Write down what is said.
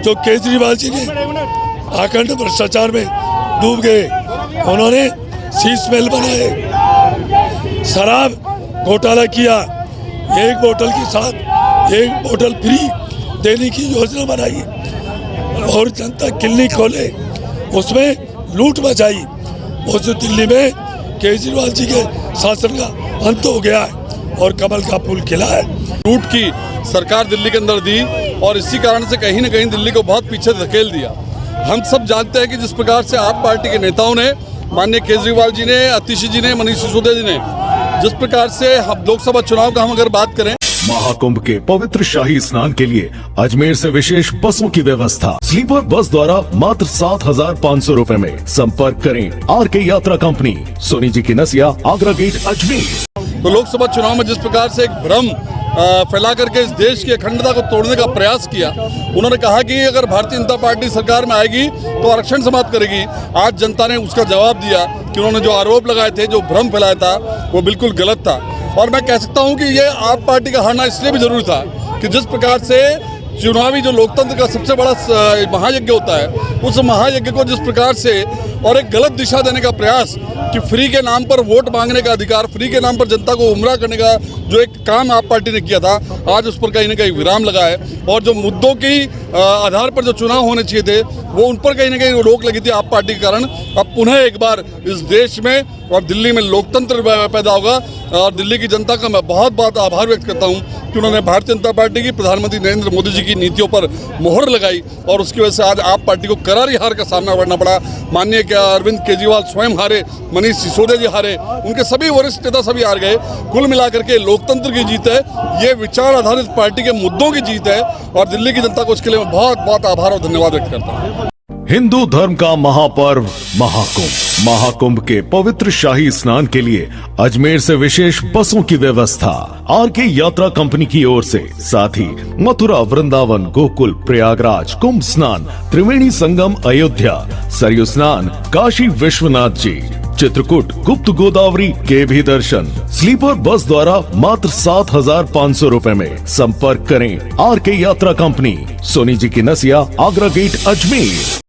जो केजरीवाल जी ने आखंड भ्रष्टाचार में डूब गए, उन्होंने शीश महल बनाए, शराब घोटाला किया, एक बोतल के साथ एक बोतल फ्री देने की योजना बनाई और जनता क्लिनिक खोले, उसमें लूट मचाई। उस दिल्ली में केजरीवाल जी के शासन का अंत हो गया है और कमल का फूल खिला है। लूट की सरकार दिल्ली के अंदर दी और इसी कारण से कहीं न कहीं दिल्ली को बहुत पीछे धकेल दिया। हम सब जानते हैं कि जिस प्रकार से आप पार्टी के नेताओं ने, माननीय केजरीवाल जी ने, आतिशी जी ने, मनीष सिसोदिया जी ने, जिस प्रकार से हम लोकसभा चुनाव का हम अगर बात करें, महाकुंभ के पवित्र शाही स्नान के लिए अजमेर से विशेष बसों की व्यवस्था स्लीपर बस द्वारा मात्र 7,500 रुपए में। संपर्क करें आरके यात्रा कंपनी, सोनी जी की नसिया, आगरा गेट, अजमेर। तो लोकसभा चुनाव में जिस प्रकार से एक भ्रम फैला करके इस देश की अखंडता को तोड़ने का प्रयास किया, उन्होंने कहा कि अगर भारतीय जनता पार्टी सरकार में आएगी तो आरक्षण समाप्त करेगी। आज जनता ने उसका जवाब दिया कि उन्होंने जो आरोप लगाए थे, जो भ्रम फैलाया था, वो बिल्कुल गलत था। और मैं कह सकता हूं कि ये आप पार्टी का हारना इसलिए भी जरूरी था कि जिस प्रकार से चुनावी जो लोकतंत्र का सबसे बड़ा महायज्ञ होता है, उस महायज्ञ को जिस प्रकार से और एक गलत दिशा देने का प्रयास कि फ्री के नाम पर वोट मांगने का अधिकार, फ्री के नाम पर जनता को गुमराह करने का जो एक काम आप पार्टी ने किया था, आज उस पर कहीं न कहीं विराम लगा है। और जो मुद्दों की आधार पर जो चुनाव होने चाहिए थे, वो उन पर कहीं न कहीं रोक लगी थी आप पार्टी के कारण। अब पुनः एक बार इस देश में और दिल्ली में लोकतंत्र पैदा होगा और दिल्ली की जनता का मैं बहुत बहुत आभार व्यक्त करता हूं कि उन्होंने भारतीय जनता पार्टी की, प्रधानमंत्री नरेंद्र मोदी जी की नीतियों पर मोहर लगाई और उसकी वजह से आज आप पार्टी को करारी हार का सामना करना पड़ा। माननीय अरविंद केजरीवाल स्वयं हारे, मनीष सिसोदिया जी हारे, उनके सभी वरिष्ठ नेता सभी हार गए। कुल मिलाकर के लोकतंत्र की जीत है, ये विचार आधारित पार्टी के मुद्दों की जीत है और दिल्ली की जनता को उसके लिए मैं बहुत बहुत आभार और धन्यवाद व्यक्त करता हूँ। हिंदू धर्म का महापर्व महाकुंभ। महाकुंभ के पवित्र शाही स्नान के लिए अजमेर से विशेष बसों की व्यवस्था आरके यात्रा कंपनी की ओर से, साथ ही मथुरा, वृंदावन, गोकुल, प्रयागराज, कुंभ स्नान, त्रिवेणी संगम, अयोध्या, सरयू स्नान, काशी विश्वनाथ जी, चित्रकूट, गुप्त गोदावरी के भी दर्शन स्लीपर बस द्वारा मात्र 7,500 रुपए में। संपर्क करें आरके यात्रा कंपनी, सोनी जी की नसिया, आगरा गेट, अजमेर।